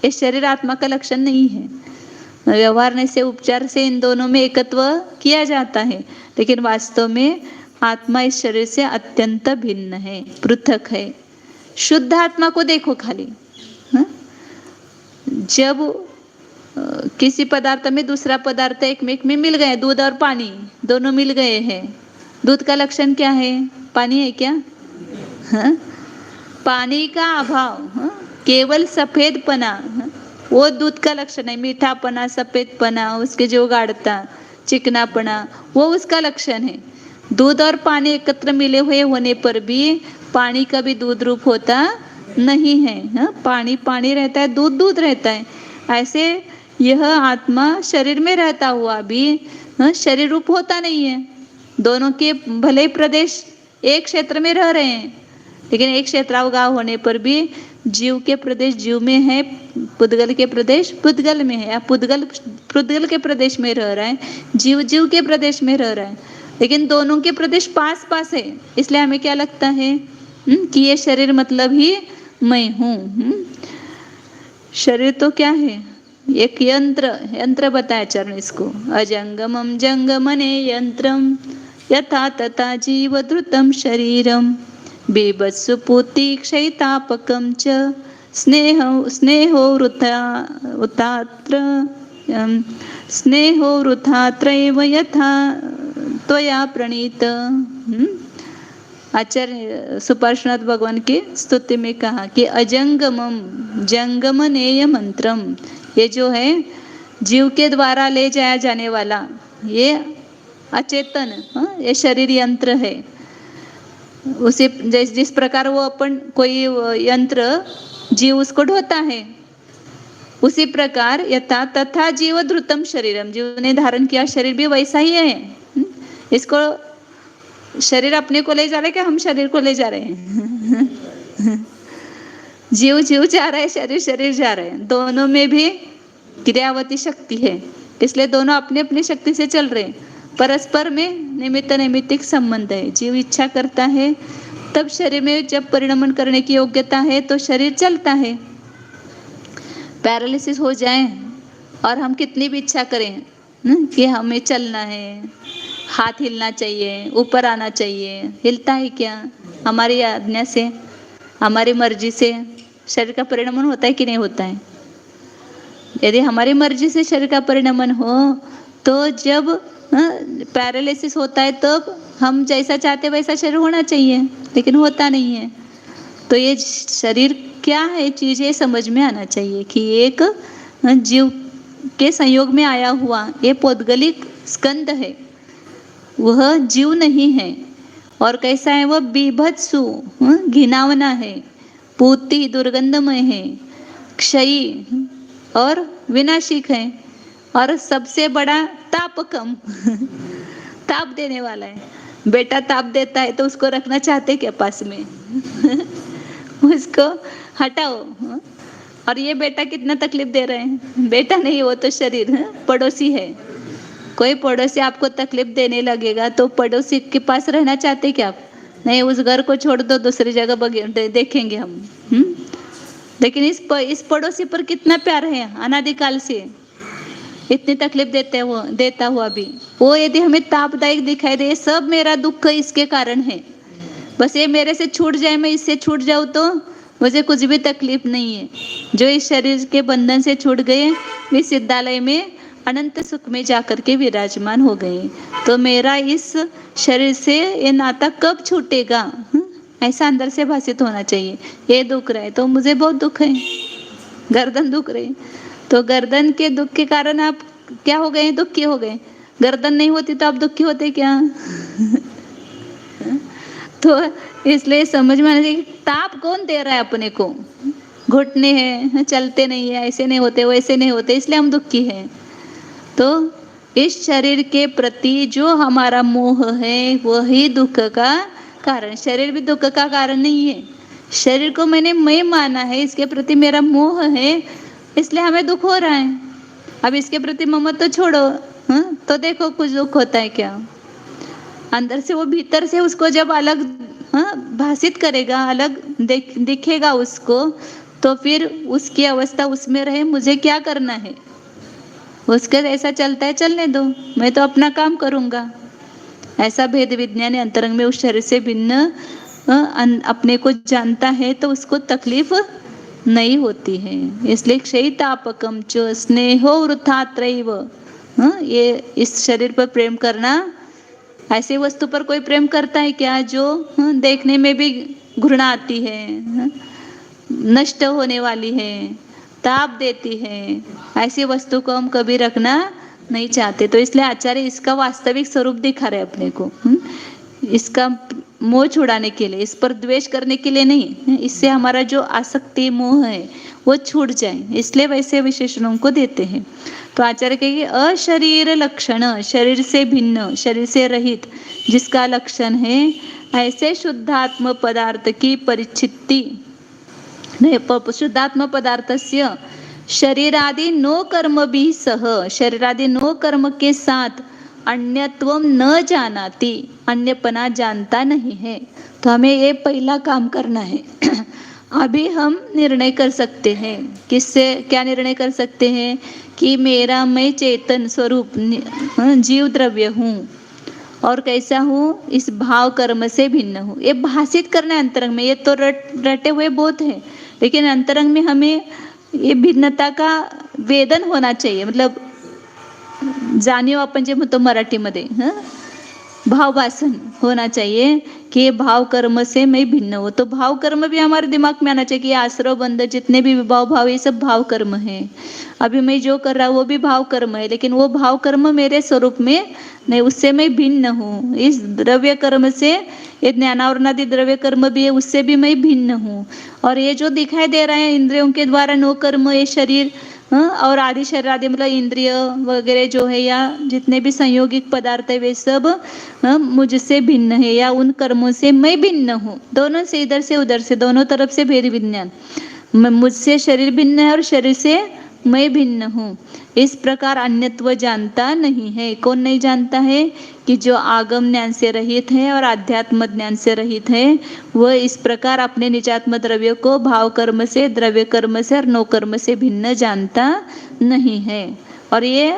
ये शरीर आत्मा का लक्षण नहीं है। व्यवहार से उपचार से इन दोनों में एकत्व किया जाता है, लेकिन वास्तव में आत्मा इस शरीर से अत्यंत भिन्न है, पृथक है। शुद्ध आत्मा को देखो खाली, जब किसी पदार्थ में दूसरा पदार्थ एक में मिल गए, दूध और पानी दोनों मिल गए हैं, दूध का लक्षण क्या है? पानी है क्या? पानी का अभाव, केवल सफेदपना, वो दूध का लक्षण है। मीठापना, सफेदपना, उसके जो गाढ़ता, चिकनापना, वो उसका लक्षण है। दूध और पानी एकत्र मिले हुए होने पर भी पानी का भी दूध रूप होता नहीं है। पानी पानी रहता है, दूध दूध रहता है। ऐसे यह आत्मा शरीर में रहता हुआ भी शरीर रूप होता नहीं है। दोनों के भले प्रदेश एक क्षेत्र में रह रहे हैं, लेकिन एक क्षेत्रावगाह होने पर भी जीव के प्रदेश जीव में है, पुद्गल के प्रदेश पुद्गल में है, या पुद्गल पुद्गल के प्रदेश में रह रहा है, जीव जीव के प्रदेश में रह रहा है, लेकिन दोनों के प्रदेश पास पास है। इसलिए हमें क्या लगता है कि ये शरीर मतलब ही मैं हूँ। शरीर तो क्या है? एक यंत्र बताया चरण इसको, अजंगमम जंगमने यंत्रम यथा तथा जीव धृतम शरीरम बेबत्सु पूति क्षयितापकम च स्नेहो वृथात्र स्नेहो वृथात्रैव यथा त्वया प्रणीत। आचार्य सुपार्श्वनाथ भगवान की स्तुति में कहा कि अजंगमम जंगमनेय मंत्रम, ये जो है जीव के द्वारा ले जाया जाने वाला ये अचेतन ये शरीर यंत्र है। उसे जिस प्रकार वो अपन कोई यंत्र जीव उसको ढोता है, उसी प्रकार यथा तथा जीव धृतम शरीरम, जीव ने धारण किया शरीर भी वैसा ही है। इसको शरीर अपने को ले जा रहा है कि हम शरीर को ले जा रहे हैं? जीव जीव जा रहा है, शरीर शरीर जा रहे हैं। दोनों में भी क्रियावती शक्ति है, इसलिए दोनों अपने अपनी शक्ति से चल रहे हैं। परस्पर में निमित्त नैमित्तिक संबंध है। जीव इच्छा करता है तब शरीर में जब परिणमन करने की योग्यता है तो शरीर चलता है। पैरालिसिस हो जाए और हम कितनी भी इच्छा करें कि हमें चलना है, हाथ हिलना चाहिए, ऊपर आना चाहिए, हिलता है क्या? हमारी आज्ञा से, हमारी मर्जी से शरीर का परिणमन होता है कि नहीं होता है? यदि हमारी मर्जी से शरीर का परिणमन हो तो जब पैरालिसिस होता है तब हम जैसा चाहते वैसा शरीर होना चाहिए, लेकिन होता नहीं है। तो ये शरीर क्या है चीज़, ये समझ में आना चाहिए कि एक जीव के संयोग में आया हुआ ये पौद्गलिक स्कंद है, वह जीव नहीं है। और कैसा है? वह बीभत्सु घिनावना है, पूती दुर्गंधमय है, क्षयी और विनाशिक है, और सबसे बड़ा तापकम ताप देने वाला है। बेटा ताप देता है तो उसको रखना चाहते क्या पास में? उसको हटाओ। और ये बेटा कितना तकलीफ दे रहे हैं? बेटा नहीं, वो तो शरीर पड़ोसी है। कोई पड़ोसी आपको तकलीफ देने लगेगा तो पड़ोसी के पास रहना चाहते क्या आप? नहीं, उस घर को छोड़ दो, दूसरी जगह देखेंगे हम। लेकिन इस पड़ोसी पर कितना प्यार है अनादिकाल से, इतनी तकलीफ देता हुआ भी वो यदि हमें तापदायक दिखाई दे, सब मेरा दुख इसके कारण है, बस ये मेरे से छूट जाए, मैं इससे छूट जाऊं तो मुझे कुछ भी तकलीफ नहीं है। जो इस शरीर के बंधन से छूट गए वे सिद्धालय में अनंत सुख में जाकर के विराजमान हो गए। तो मेरा इस शरीर से ये नाता कब छूटेगा, ऐसा अंदर से भाषित होना चाहिए। ये दुख रहा है तो मुझे बहुत दुख है, गर्दन दुख रही, तो गर्दन के दुख के कारण आप क्या हो गए, दुखी हो गए। गर्दन नहीं होती तो आप दुखी होते क्या? तो इसलिए समझ में आना चाहिए ताप कौन दे रहा है अपने को। घुटने हैं, चलते नहीं है, ऐसे नहीं होते, वैसे नहीं होते, इसलिए हम दुखी हैं। तो इस शरीर के प्रति जो हमारा मोह है वही दुख का कारण। शरीर भी दुख का कारण नहीं है। शरीर को मैं माना है, इसके प्रति मेरा मोह है, इसलिए हमें दुख हो रहा है। अब इसके प्रति ममत्व तो छोड़ो, तो देखो कुछ दुख होता है क्या अंदर से। वो भीतर से उसको जब अलग भाषित करेगा, अलग दिखेगा उसको, तो फिर उसकी अवस्था उसमें रहे, मुझे क्या करना है, उसके ऐसा चलता है चलने दो, मैं तो अपना काम करूंगा। ऐसा भेद विज्ञान अंतरंग में उस शरीर से भिन्न अपने को जानता है तो उसको तकलीफ नहीं होती है। इसलिए क्षयितापकम च स्नेहो वृथात्रैव, ये इस शरीर पर प्रेम करना, ऐसी वस्तु पर कोई प्रेम करता है क्या जो देखने में भी घृणा आती है, नष्ट होने वाली है, ताप देती है, ऐसी वस्तु को हम कभी रखना नहीं चाहते। तो इसलिए आचार्य इसका वास्तविक स्वरूप दिखा रहे अपने को, इसका मोह छुड़ाने के लिए, इस पर द्वेष करने के लिए नहीं, इससे हमारा जो आसक्ति मोह है वो छूट जाए, इसलिए वैसे विशेषणों को देते हैं। तो आचार्य कहेंगे अशरीर लक्षण, शरीर से भिन्न, शरीर से रहित जिसका लक्षण है, ऐसे शुद्धात्म पदार्थ की परिचिति नहीं, शुद्धात्म पदार्थस्य शरीरादि नो कर्म भी सह, शरीरादि नो कर्म के साथ अन्यत्वम न जानाति, अन्यपना जानता नहीं है। तो हमें ये पहला काम करना है। अभी हम निर्णय कर सकते हैं, किससे क्या निर्णय कर सकते हैं कि मेरा मैं चेतन स्वरूप जीव द्रव्य हूँ और कैसा हूँ, इस भाव कर्म से भिन्न हूँ। ये भाषित करना है अंतरंग में, ये तो रटे हुए बहुत है, लेकिन अंतरंग में हमें ये भिन्नता का वेदन होना चाहिए। मतलब जाणीव आपण जे म्हणतो मराठीमध्ये, भावभाषण होना चाहिए कि भाव कर्म से मैं भिन्न हो। तो भाव कर्म भी हमारे दिमाग में आना चाहिए कि आश्रव बंध जितने भी विभाव भाव ये सब भाव कर्म है। अभी मैं जो कर रहा हूँ वो भी भाव कर्म है, लेकिन वो भाव कर्म मेरे स्वरूप में नहीं, उससे मैं भिन्न हूँ। इस द्रव्य कर्म से, ये ज्ञानावरणादि द्रव्य कर्म भी है, उससे भी मैं भिन्न हूँ। और ये जो दिखाई दे रहा है इंद्रियों के द्वारा नो कर्म, ये शरीर और आदि शरीर आदि मतलब इंद्रिय वगैरह जो है या जितने भी संयोगिक पदार्थ है वे सब मुझसे भिन्न है या उन कर्मों से मैं भिन्न हूँ। दोनों से, इधर से उधर से, दोनों तरफ से भेद विज्ञान, मुझसे शरीर भिन्न है और शरीर से मैं भिन्न हूँ। इस प्रकार अन्यत्व जानता नहीं है। कौन नहीं जानता है? कि जो आगम ज्ञान से रहित है और आध्यात्म ज्ञान से रहित है, वह इस प्रकार अपने निजात्म द्रव्य को भाव कर्म से, द्रव्य कर्म से और नो कर्म से भिन्न जानता नहीं है। और ये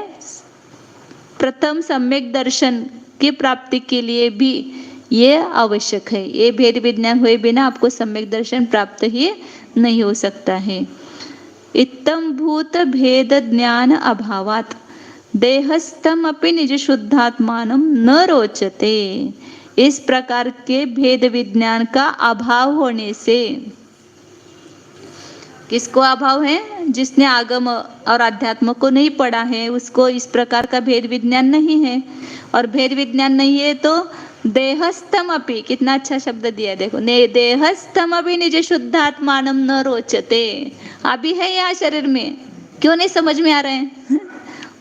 प्रथम सम्यक दर्शन की प्राप्ति के लिए भी ये आवश्यक है। ये भेद विज्ञान हुए बिना आपको सम्यक दर्शन प्राप्त ही नहीं हो सकता है। इत्थम भूत भेद ज्ञान अभावात देहस्थम अपि निज शुद्धात्मानम न रोचते। इस प्रकार के भेद विज्ञान का अभाव होने से, किसको अभाव है? जिसने आगम और अध्यात्म को नहीं पढ़ा है उसको इस प्रकार का भेद विज्ञान नहीं है। और भेद विज्ञान नहीं है तो देहस्थम अपि, कितना अच्छा शब्द दिया देखो, देहस्थम अपि निज शुद्धात्मानम न रोचते। अभी है यहाँ शरीर में, क्यों नहीं समझ में आ रहे हैं?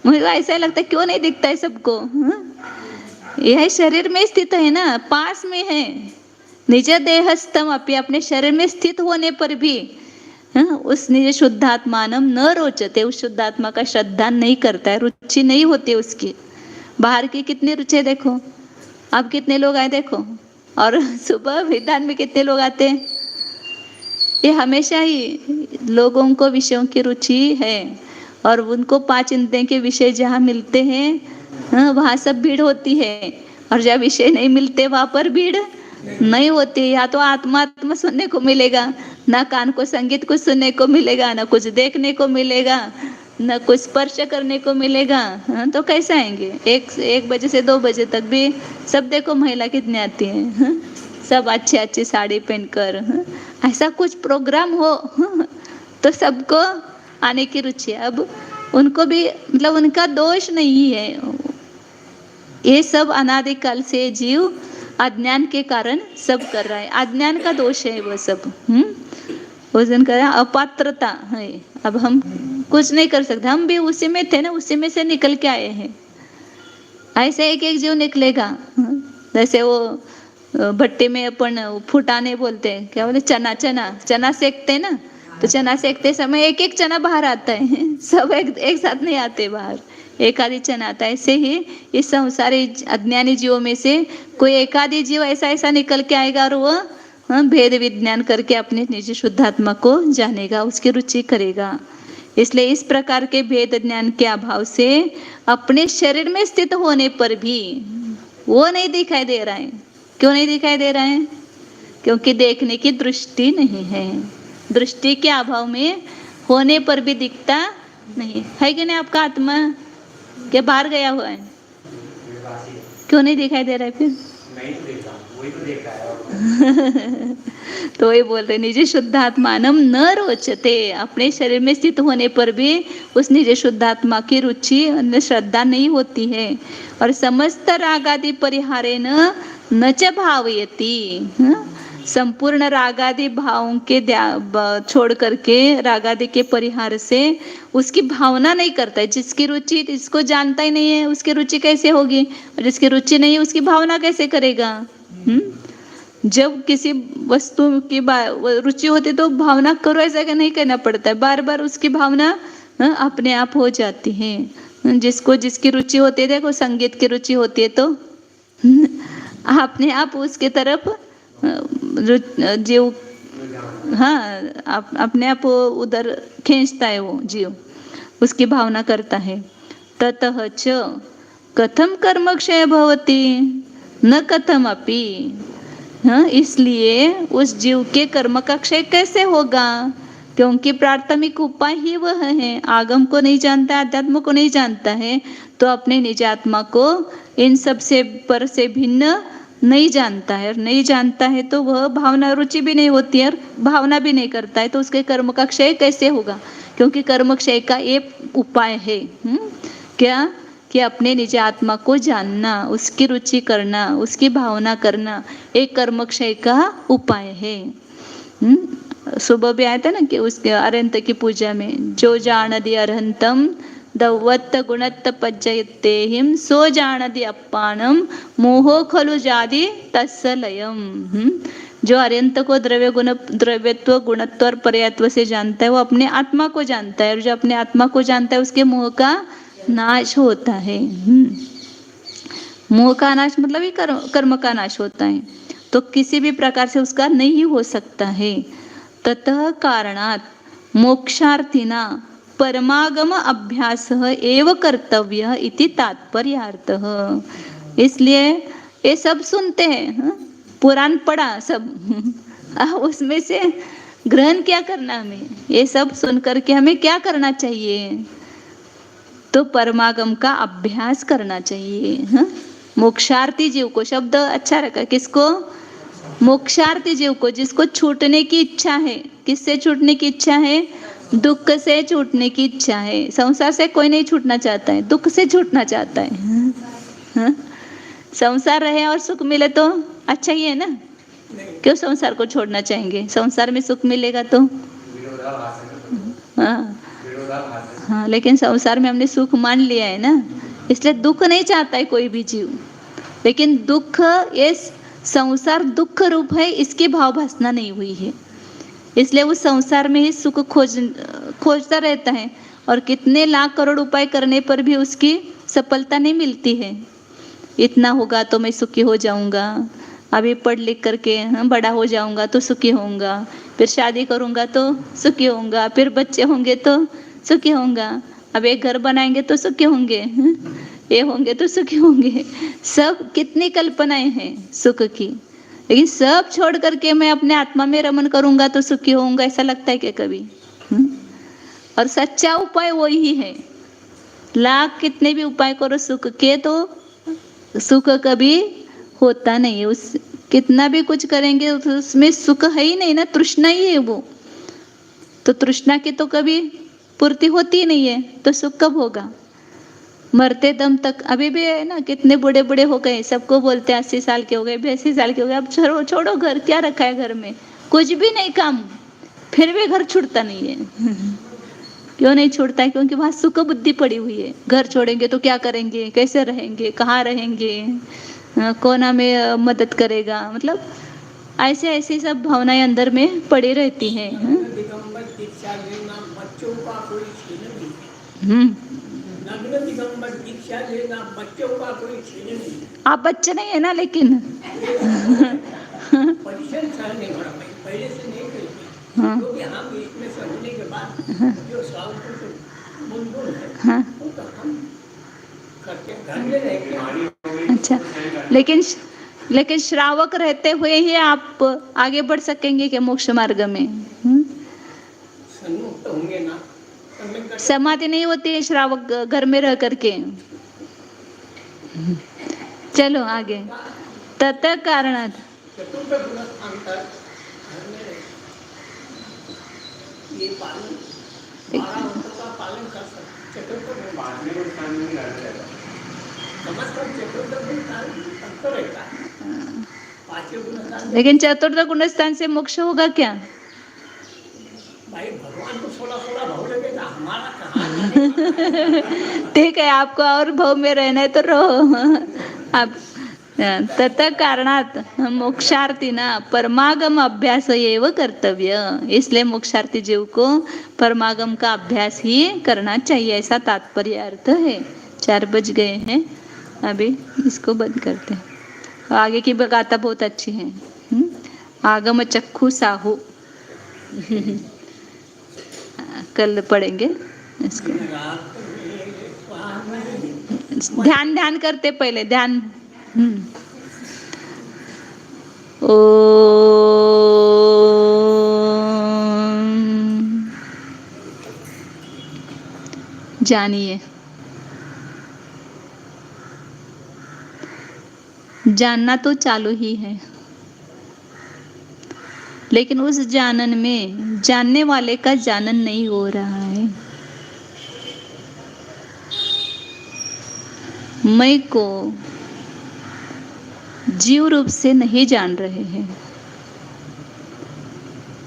मुझे ऐसा लगता है क्यों नहीं दिखता है सबको? यह शरीर में स्थित है ना, पास में है। निज देहस्थम अपि, अपने शरीर में स्थित होने पर भी उस निज शुद्धात्मानम न रोचते, उस शुद्धात्मा का श्रद्धा नहीं करता है, रुचि नहीं होती उसकी। बाहर की कितनी रुचि है देखो, अब कितने लोग आए देखो, और सुबह विधान में कितने लोग आते हैं। ये हमेशा ही लोगों को विषयों की रुचि है, और उनको 5 इंद्रियों के विषय जहाँ मिलते हैं, हाँ, वहाँ सब भीड़ होती है, और जहाँ विषय नहीं मिलते वहाँ पर भीड़ नहीं होती। या तो आत्मा आत्मा सुनने को मिलेगा, ना कान को संगीत कुछ सुनने को मिलेगा, ना कुछ देखने को मिलेगा, ना कुछ स्पर्श करने को मिलेगा। हाँ, तो कैसे आएंगे? 1 बजे से 2 बजे तक भी सब देखो महिला कितनी आती है, हाँ, सब अच्छी अच्छी साड़ी पहनकर, हाँ, ऐसा कुछ प्रोग्राम हो, हाँ, तो सबको आने की रुचि है। अब उनको भी मतलब उनका दोष नहीं है, ये सब अनादिकाल से जीव अज्ञान के कारण सब कर रहा है, अज्ञान का दोष है वो सब। उस दिन कर अपात्रता है, अब हम कुछ नहीं कर सकते, हम भी उसी में थे ना, उसी में से निकल के आए हैं। ऐसे एक एक जीव निकलेगा, जैसे वो भट्टे में अपन फुटाने बोलते हैं, क्या बोलते, चना चना चना सेकते ना, तो चना सेकते समय एक एक चना बाहर आता है, सब एक साथ नहीं आते बाहर, एक आधी चना आता है। ऐसे ही इस संसारी अज्ञानी जीवों में से कोई एक आधी जीव ऐसा ऐसा निकल के आएगा, और वो भेद विज्ञान करके अपने निज शुद्धात्मा को जानेगा, उसकी रुचि करेगा। इसलिए इस प्रकार के भेद ज्ञान के अभाव से अपने शरीर में स्थित होने पर भी वो नहीं दिखाई दे रहा है। क्यों नहीं दिखाई दे रहा है? क्योंकि देखने की दृष्टि नहीं है। दृष्टि के अभाव में होने पर भी दिखता नहीं है कि नहीं। आपका आत्मा क्या बाहर गया हुआ है? क्यों नहीं दिखाई दे रहा है फिर? नहीं तो देखा, वही तो देखा है। तो ये बोल रहे निज शुद्धात्मानम न रोचते, अपने शरीर में स्थित होने पर भी उस निज शुद्धात्मा की रुचि श्रद्धा नहीं होती है। और समस्त रागादि परिहारे न च भावयति, संपूर्ण रागादि भावों के छोड़ करके रागादि के परिहार से उसकी भावना नहीं करता है। जिसकी रुचि, जिसको जानता ही नहीं है उसकी रुचि कैसे होगी, और जिसकी रुचि नहीं है उसकी भावना कैसे करेगा? जब किसी वस्तु की रुचि होती तो भावना करो ऐसा नहीं करना पड़ता है, बार बार उसकी भावना अपने आप हो जाती है। जिसको जिसकी रुचि होती है, देखो संगीत की रुचि होती है तो अपने आप उसके तरफ जीव, हाँ, अपने आप उधर खींचता है वो जीव, उसकी भावना करता है। ततः च कथम कर्मक्षय भवति न कथम अपि, हाँ, इसलिए उस जीव के कर्म का क्षय कैसे होगा? क्योंकि प्राथमिक उपाय ही वह है। आगम को नहीं जानता, अध्यात्म को नहीं जानता है, तो अपने निज आत्मा को इन सब से पर से भिन्न नहीं जानता है। और नहीं जानता है तो वह भावना रुचि भी नहीं होती है और भावना भी नहीं करता है, तो उसके कर्म का क्षय कैसे होगा? क्योंकि कर्म क्षय का एक उपाय है, क्या कि अपने निज आत्मा को जानना, उसकी रुचि करना, उसकी भावना करना, एक कर्म क्षय का उपाय है। सुबह भी आया था ना कि उसके अरहंत की पूजा में, जो जानदि अरहंतम दवत्त गुणत्त पज्जयतेहिम सो जानदि अप्पानम मोहो खलु जादि तत्सलयम। जो अरहंत को द्रव्य गुण, द्रव्यत्व, गुणत्व और पर्यायत्व से जानता है, वो अपने आत्मा को जानता है, और जो अपने आत्मा को जानता है उसके मोह का नाश होता है। मोह का नाश मतलब ही कर्म का नाश होता है, तो किसी भी प्रकार से उसका नहीं हो सकता है। ततः कारणात् मोक्षार्थिना परमागम अभ्यास एव कर्तव्य इति तात्पर्यार्थः। इसलिए ये सब सुनते हैं, पुराण पढ़ा सब, उसमें से ग्रहण क्या करना हमें? ये सब सुन करके हमें क्या करना चाहिए? तो परमागम का अभ्यास करना चाहिए। मोक्षार्थी जीव को, शब्द अच्छा रखा, किसको? मोक्षार्थी जीव को, जिसको छूटने की इच्छा है। किससे छूटने की इच्छा है? दुख से छूटने की इच्छा है। संसार से कोई नहीं छूटना चाहता है, दुख से छूटना चाहता है। संसार रहे और सुख मिले तो अच्छा ही है ना, क्यों संसार को छोड़ना चाहेंगे? संसार में सुख मिलेगा तो, हाँ, लेकिन संसार में हमने सुख मान लिया है ना, इसलिए दुख नहीं चाहता है कोई भी जीव। लेकिन दुख, ये संसार दुख रूप है, इसकी भाव भासना नहीं हुई है, इसलिए वो संसार में ही सुख खोजता रहता है। और कितने लाख करोड़ उपाय करने पर भी उसकी सफलता नहीं मिलती है, इतना होगा तो मैं सुखी हो जाऊंगा, अभी पढ़ लिख करके बड़ा हो जाऊंगा तो सुखी होऊंगा, फिर शादी करूंगा तो सुखी होऊंगा, फिर बच्चे होंगे तो सुखी होऊंगा, अब एक घर बनाएंगे तो सुखी होंगे, ये होंगे तो सुखी होंगे। सब कितनी कल्पनाएं हैं सुख की, लेकिन सब छोड़ करके मैं अपने आत्मा में रमन करूंगा तो सुखी होऊंगा, ऐसा लगता है क्या कभी? और सच्चा उपाय वही है। लाख कितने भी उपाय करो सुख के, तो सुख कभी होता नहीं है। उस कितना भी कुछ करेंगे उसमें सुख है ही नहीं ना, तृष्णा ही है वो। तो तृष्णा की तो कभी पूर्ति होती ही नहीं है, तो सुख कब होगा? मरते दम तक। अभी भी है ना, कितने बूढ़े बूढ़े हो गए, सबको बोलते हैं 80 साल के हो गए, 82 साल के हो गए, अब छोड़ो छोड़ो, घर क्या रखा है घर में, कुछ भी नहीं काम, फिर भी घर छूटता नहीं है। क्यों नहीं छूटता है? क्योंकि वहां सुख बुद्धि पड़ी हुई है। घर छोड़ेंगे तो क्या करेंगे, कैसे रहेंगे, कहाँ रहेंगे, कौन हमें मदद करेगा, मतलब ऐसे ऐसी सब भावनाएं अंदर में पड़ी रहती हैं। दिगंबर दीक्षा लेना बच्चों का कोई छीन नहीं। नग्न दिगंबर दीक्षा लेना बच्चों का कोई छीन नहीं। आप बच्चे नहीं है ना, लेकिन परिश्रम सहने भरा पहले से नहीं करती, क्योंकि हम इसमें से होने के बाद जो स्वास्थ्य से बुलबुल है वो तो हम करके घर में रहेंगे। अच्छा, लेकिन श्रावक रहते हुए ही आप आगे बढ़ सकेंगे क्या मोक्ष मार्ग में? सन्मुक्त होंगे ना, समाधि नहीं होती है श्रावक घर में रह करके। चलो आगे। तत कारणात चतुर्थ गुणस्थान्तर घर में रहे, ये पालन 12 वर्षों का पालन कर सकते। चतुर्थ गुण बाद में कुछ काम नहीं करते हैं। समझकर चतुर्थ गुणस्थान तब तो रहता है। पांचवें गुणस्थान लेकिन चतुर्थ गुणस्थान से मोक्ष होगा क्या? भाई भगवान को 16 भाव लगेगा, हमारा कहाँ? ठीक है, आपको और भाव में रहना है तो रहो आप। तत कारणात मोक्षार्थी ना परमागम अभ्यास एव कर्तव्य, इसलिए मोक्षार्थी जीव को परमागम का अभ्यास ही करना चाहिए, ऐसा तात्पर्य अर्थ है। 4 बज गए हैं, अभी इसको बंद करते हैं। आगे की गाथा बहुत अच्छी है। आगम चक्षु साहू कल पढ़ेंगे इसको। ध्यान करते पहले, ध्यान। ओ जानिए, जानना तो चालू ही है, लेकिन उस जानन में जानने वाले का जानन नहीं हो रहा है। मैं को जीव रूप से नहीं जान रहे हैं,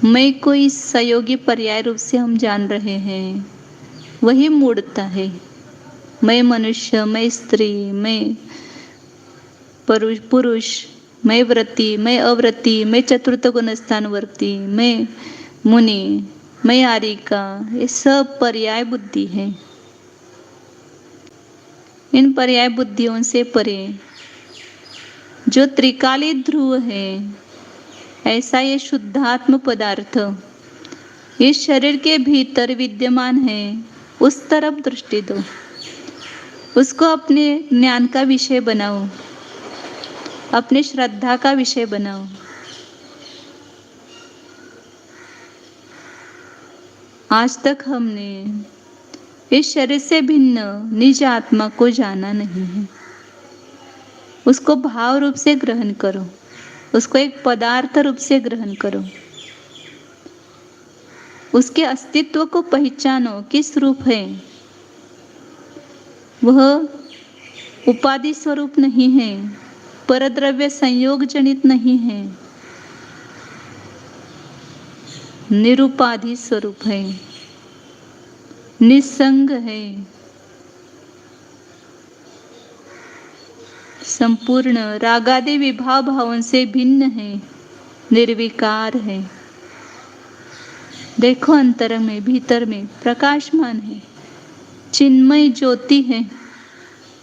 मैं को इस सहयोगी पर्याय रूप से हम जान रहे हैं। वही मूढ़ता है। मैं मनुष्य, मैं स्त्री, मैं पुरुष, मैं व्रती, मैं अव्रती, मैं चतुर्थ गुणस्थान वर्ती, मैं मुनि, मैं आरिका, ये सब पर्याय बुद्धि है। इन पर्याय बुद्धियों से परे जो त्रिकाली ध्रुव है, ऐसा ये शुद्धात्म पदार्थ इस शरीर के भीतर विद्यमान है, उस तरफ दृष्टि दो, उसको अपने ज्ञान का विषय बनाओ, अपनी श्रद्धा का विषय बनाओ। आज तक हमने इस शरीर से भिन्न निज आत्मा को जाना नहीं है। उसको भाव रूप से ग्रहण करो, उसको एक पदार्थ रूप से ग्रहण करो, उसके अस्तित्व को पहचानो। किस रूप है वह? उपाधि स्वरूप नहीं है, परद्रव्य संयोग जनित नहीं है, निरुपाधि स्वरूप है, निसंग है, संपूर्ण रागादि विभाव भावों से भिन्न है, निर्विकार है। देखो अंतर में, भीतर में प्रकाशमान है, चिन्मय ज्योति है,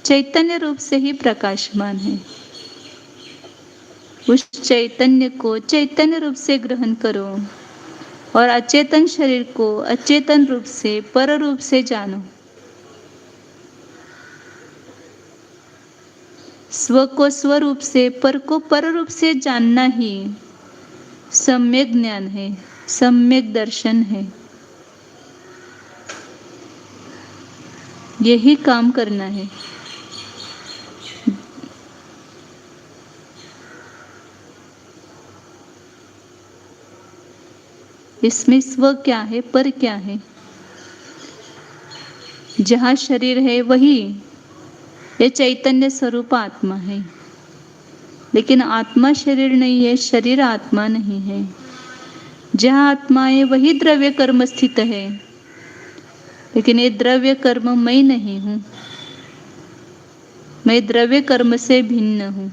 चैतन्य रूप से ही प्रकाशमान है। उस चैतन्य को चैतन्य रूप से ग्रहण करो और अचेतन शरीर को अचेतन रूप से पर रूप से जानो। स्व को स्वरूप से, पर को पर रूप से जानना ही सम्यक ज्ञान है, सम्यक दर्शन है। यही काम करना है। इसमें स्व क्या है, पर क्या है? जहाँ शरीर है वही ये चैतन्य स्वरूप आत्मा है, लेकिन आत्मा शरीर नहीं है, शरीर आत्मा नहीं है। जहाँ आत्मा है वही द्रव्य कर्म स्थित है, लेकिन ये द्रव्य कर्म मैं नहीं हूँ, मैं द्रव्य कर्म से भिन्न हूँ।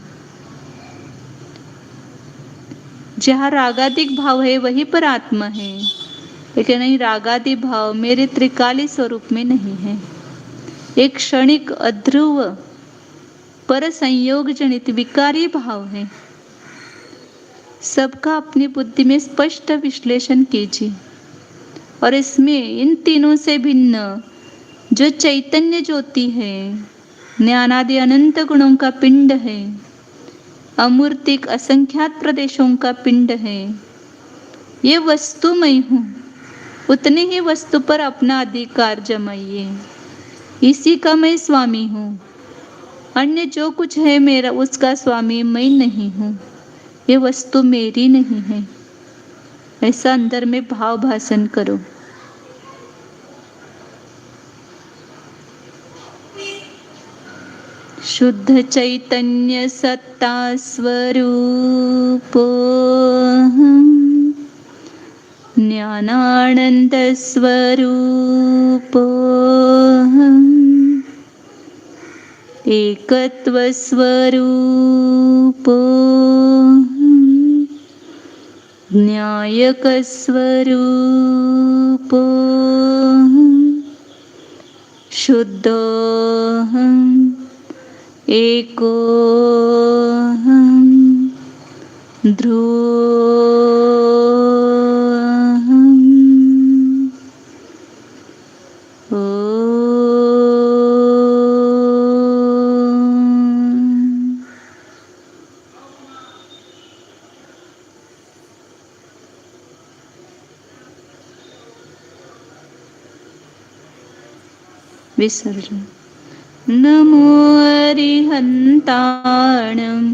जहाँ रागादिक भाव है वही पर आत्मा है, लेकिन नहीं, रागादि भाव मेरे त्रिकाली स्वरूप में नहीं है। एक क्षणिक अध्रुव पर संयोग जनित विकारी भाव है। सबका अपनी बुद्धि में स्पष्ट विश्लेषण कीजिए और इसमें इन तीनों से भिन्न जो चैतन्य ज्योति है, ज्ञानादि अनंत गुणों का पिंड है, अमूर्तिक असंख्यात प्रदेशों का पिंड है, ये वस्तु मैं हूँ। उतनी ही वस्तु पर अपना अधिकार जमाइए। इसी का मैं स्वामी हूँ। अन्य जो कुछ है मेरा, उसका स्वामी मैं नहीं हूँ। ये वस्तु मेरी नहीं है। ऐसा अंदर में भाव भाषण करो। शुद्ध चैतन्य सत्ता स्वरूपो ज्ञानानंद स्वरूपो एकत्व स्वरूपो न्यायक स्वरूपो शुद्धोऽहम् एकोऽहम् ध्रुवोऽहम्। विसर्जन। नमो अरिहन्ताणं